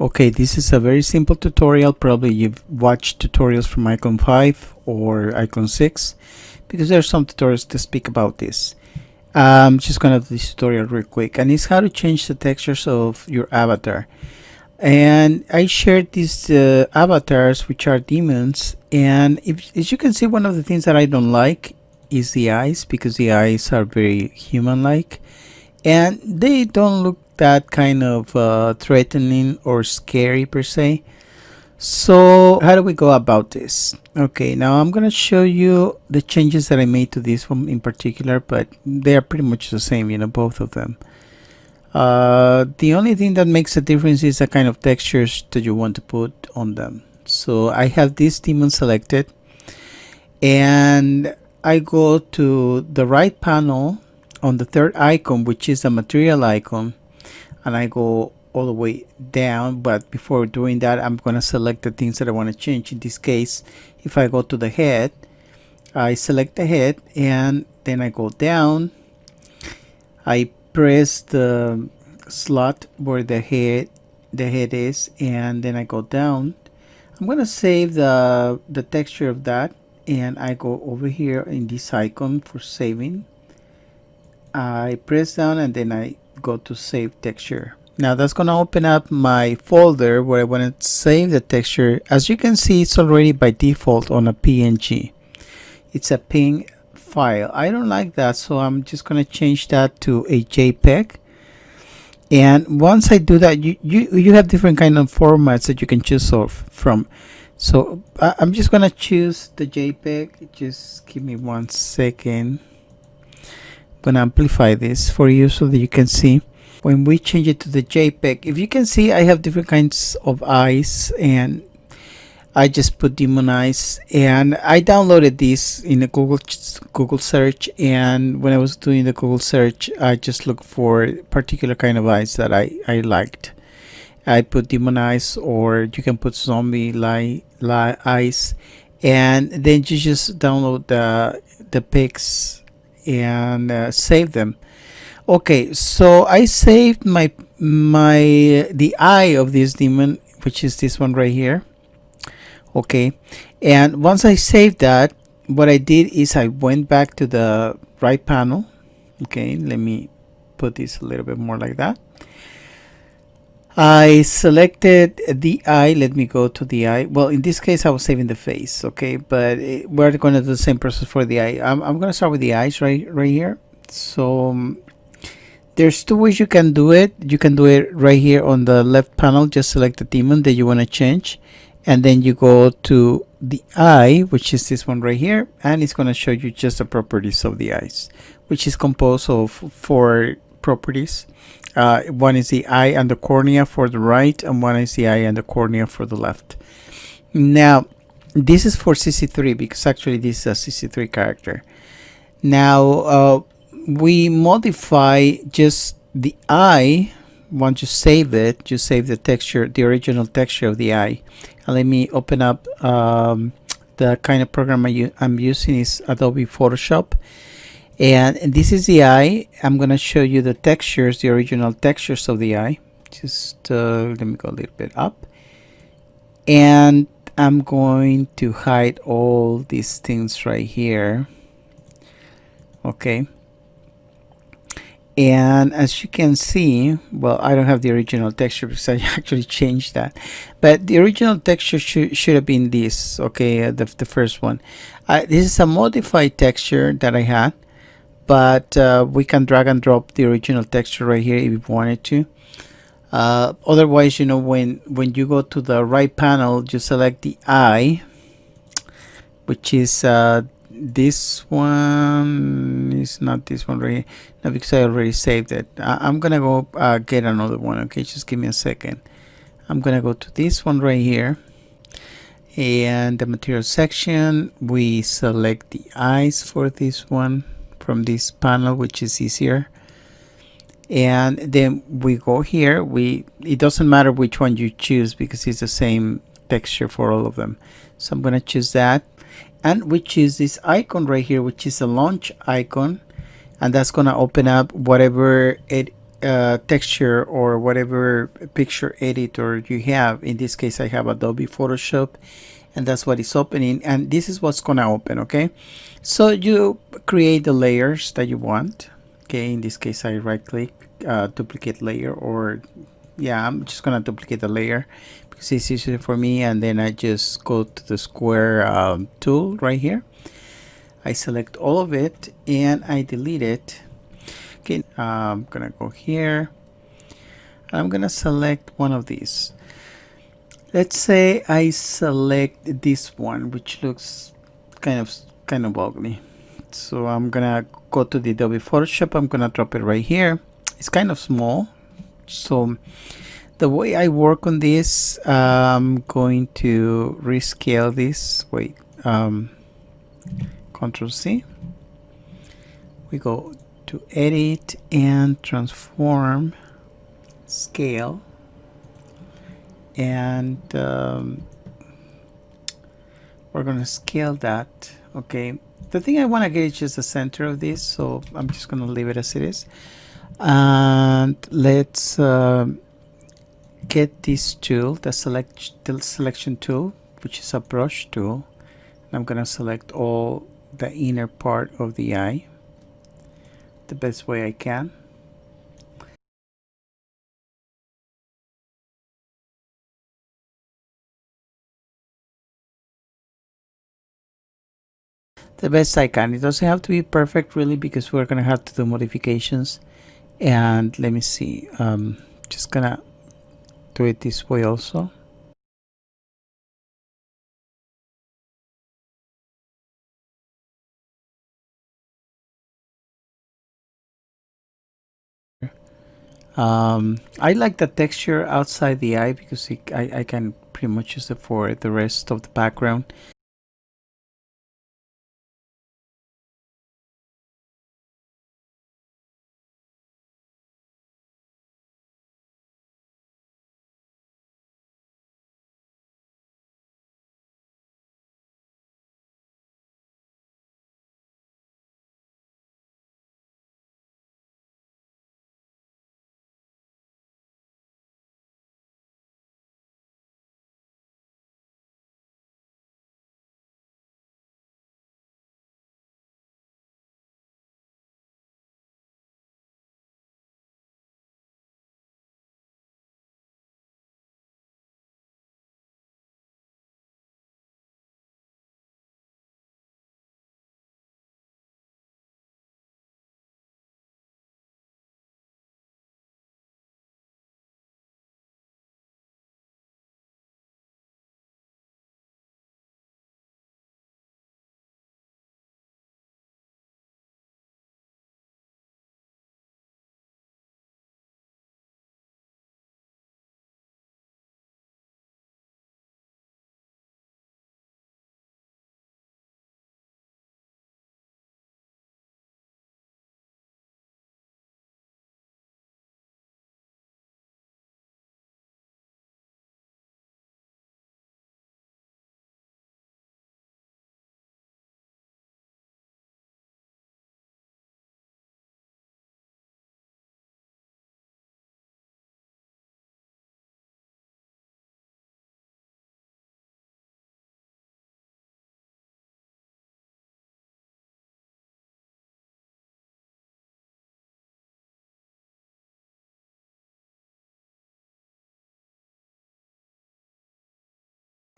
Okay, this is a very simple tutorial. Probably you've watched tutorials from Iclone 5 or Iclone 6 because there are some tutorials to speak about this. Just gonna do this tutorial real quick, and it's how to change the textures of your avatar. And I shared these avatars, which are demons, and as you can see, one of the things that I don't like is the eyes, because the eyes are very human-like and they don't look that kind of threatening or scary per se. So how do we go about this? Okay, now I'm gonna show you the changes that I made to this one in particular, but they are pretty much the same, you know, both of them. The only thing that makes a difference is the kind of textures that you want to put on them. So I have this demon selected, and I go to the right panel on the third icon, which is the material icon, and I go all the way down. But before doing that, I'm going to select the things that I want to change. In this case, if I go to the head, I select the head, and then I go down. I press the slot where the head is, and then I go down. I'm going to save the texture of that, and I go over here in this icon for saving. I press down, and then I go to save texture. Now that's going to open up my folder where I want to save the texture. As you can see, it's already by default on a PNG. It's a PNG file. I don't like that, so I'm just going to change that to a JPEG. And once I do that, you have different kind of formats that you can choose from. So I'm just going to choose the JPEG. Just give me 1 second. I'm going to amplify this for you so that you can see. When we change it to the JPEG, if you can see, I have different kinds of eyes, and I just put demon eyes, and I downloaded this in a Google search. And when I was doing the Google search, I just looked for a particular kind of eyes that I liked. I put demon eyes, or you can put zombie eyes, and then you just download the pics and save them. Okay, so I saved the eye of this demon, which is this one right here. Okay, and once I saved that, what I did is I went back to the right panel. Okay, let me put this a little bit more like that. I selected the eye. Let me go to the eye. Well, in this case, I was saving the face. Okay, but we're going to do the same process for the eye. I'm going to start with the eyes right here. So there's two ways you can do it. You can do it right here on the left panel. Just select the demon that you want to change, and then you go to the eye, which is this one right here, and it's going to show you just the properties of the eyes, which is composed of 4 properties. One is the eye and the cornea for the right, and one is the eye and the cornea for the left. Now this is for CC3, because actually this is a CC3 character. Now we modify just the eye. Once you save it, you save the texture, the original texture of the eye. And let me open up the kind of program I'm using is Adobe Photoshop, and this is the eye. I'm going to show you the textures, the original textures of the eye. Just let me go a little bit up, and I'm going to hide all these things right here. Okay, and as you can see, well, I don't have the original texture because I actually changed that, but the original texture should have been this. Okay, the first one. This is a modified texture that I had, but we can drag and drop the original texture right here if you wanted to. Otherwise, you know, when you go to the right panel, you select the eye, which is this one. Is not this one right here. No, because I already saved it. I'm gonna go get another one. Okay, just give me a second. I'm gonna go to this one right here, and the material section, we select the eyes for this one from this panel, which is easier, and then we go here. It doesn't matter which one you choose because it's the same texture for all of them. So I'm gonna choose that, and we choose this icon right here, which is a launch icon, and that's gonna open up whatever it texture or whatever picture editor you have. In this case, I have Adobe Photoshop, and that's what is opening, and this is what's gonna open. Okay, so you create the layers that you want. Okay, in this case, I right click, duplicate layer, or yeah, I'm just gonna duplicate the layer because it's easier for me, and then I just go to the square tool right here. I select all of it and I delete it. Okay, I'm gonna go here. I'm gonna select one of these. Let's say I select this one, which looks kind of ugly. So I'm gonna go to the Adobe Photoshop. I'm gonna drop it right here. It's kind of small. So the way I work on this, I'm going to rescale this. Wait, Control C. We go to edit and transform, scale, and we're gonna scale that. Okay, the thing I want to get is just the center of this, so I'm just gonna leave it as it is. And let's get this tool, the selection tool, which is a brush tool. I'm gonna select all the inner part of the eye the best way I can. The best I can. It doesn't have to be perfect really, because we're gonna have to do modifications. And let me see, just gonna do it this way also. I like the texture outside the eye because I can pretty much use it for the rest of the background.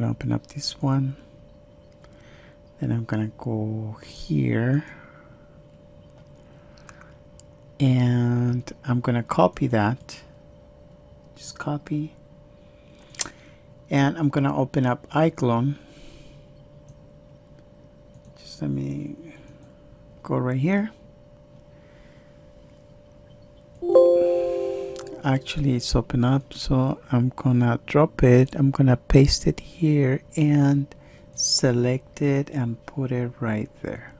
I'm gonna open up this one. Then I'm gonna go here. And I'm gonna copy that. Just copy. And I'm gonna open up Iclone. Just let me go right here. Actually, it's open up, so I'm gonna drop it. I'm gonna paste it here and select it and put it right there.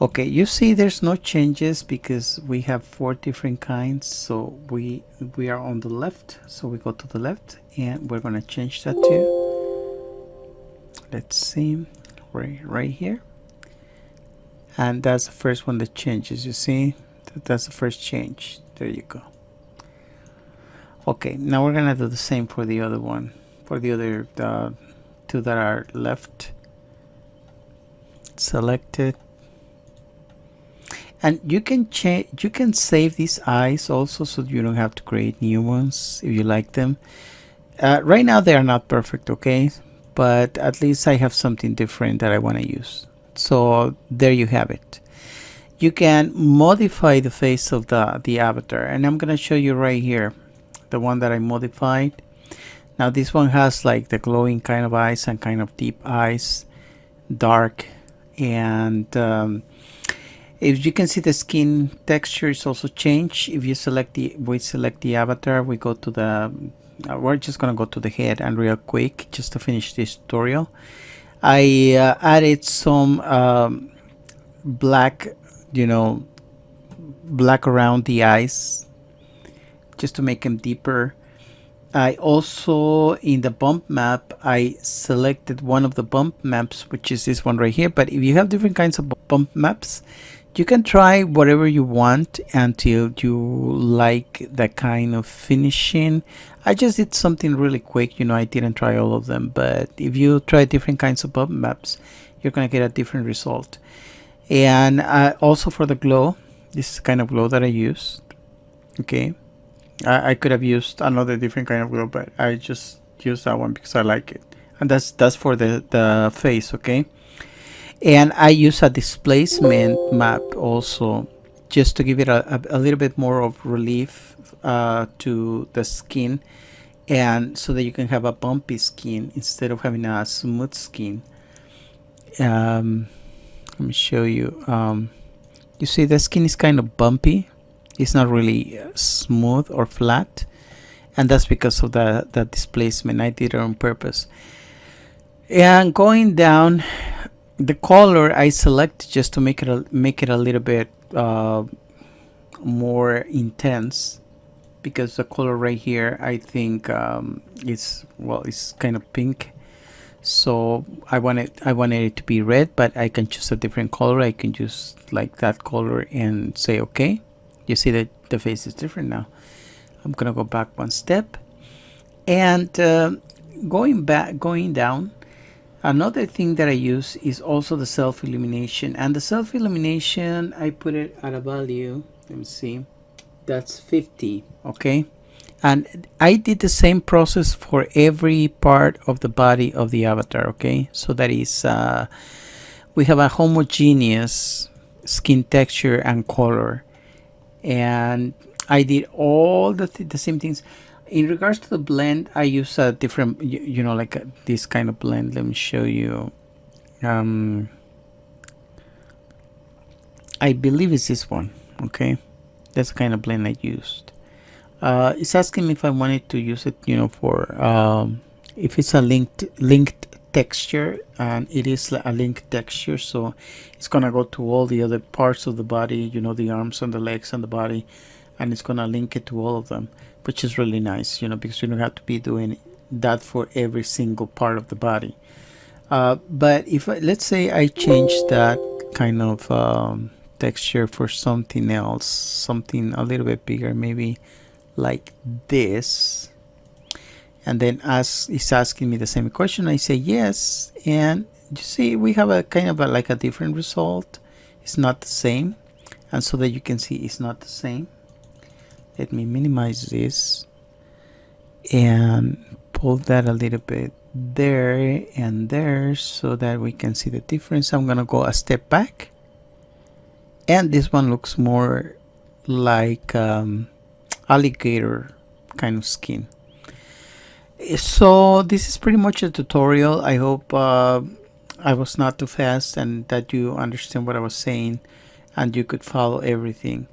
Okay, you see there's no changes because we have 4 different kinds. So we are on the left, so we go to the left and we're gonna change that to, let's see, right here. And that's the first one that changes. You see, that's the first change. There you go. Okay, now we're gonna do the same for the other one, for the other two that are left. Select it, and you can change. You can save these eyes also, so you don't have to create new ones if you like them. Right now they are not perfect, okay, but at least I have something different that I want to use. So there you have it. You can modify the face of the avatar, and I'm gonna show you right here the one that I modified. Now this one has like the glowing kind of eyes and kind of deep eyes, dark, and if you can see, the skin texture is also changed. If you select the avatar, we go to the we're just gonna go to the head, and real quick, just to finish this tutorial, I added some black, black around the eyes, just to make them deeper. I also, in the bump map, I selected one of the bump maps, which is this one right here. But if you have different kinds of bump maps, you can try whatever you want until you like that kind of finishing. I just did something really quick, I didn't try all of them, but if you try different kinds of bump maps, you're gonna get a different result. And also for the glow, this is the kind of glow that I used. Okay, I could have used another different kind of glow, but I just used that one because I like it. And that's for the face, okay? And I use a displacement map also, just to give it a little bit more of relief to the skin, and so that you can have a bumpy skin instead of having a smooth skin. Let me show you. You see, the skin is kind of bumpy. It's not really smooth or flat, and that's because of the displacement. I did it on purpose. And going down, the color I select just to make it a little bit more intense, because the color right here, I think it's kind of pink. So I wanted it to be red, but I can choose a different color. I can choose like that color and say okay. You see that the face is different now. I'm gonna go back one step, and going down. Another thing that I use is also the self-illumination, and the self-illumination, I put it at a value, let me see, that's 50, okay? And I did the same process for every part of the body of the avatar, okay? So that is, we have a homogeneous skin texture and color, and I did all the same things. In regards to the blend, I use a different, like this kind of blend. Let me show you. I believe it's this one. Okay, that's the kind of blend I used. It's asking me if I wanted to use it, for if it's a linked texture, and it is a linked texture, so it's gonna go to all the other parts of the body, the arms and the legs and the body, and it's gonna link it to all of them, which is really nice, because you don't have to be doing that for every single part of the body. But if let's say I change that kind of texture for something else, something a little bit bigger, maybe like this, and then it's asking me the same question, I say yes, and you see we have a kind of like a different result. It's not the same, and so that you can see it's not the same. Let me minimize this and pull that a little bit there and there so that we can see the difference. I'm gonna go a step back, and this one looks more like alligator kind of skin. So this is pretty much a tutorial. I hope I was not too fast and that you understand what I was saying and you could follow everything.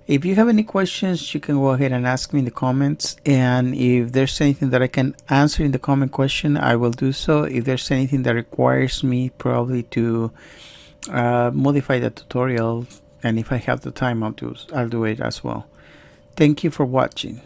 If you have any questions, you can go ahead and ask me in the comments, and if there's anything that I can answer in the comment question, I will do so. If there's anything that requires me probably to modify the tutorial, and if I have the time, I'll do it as well. Thank you for watching.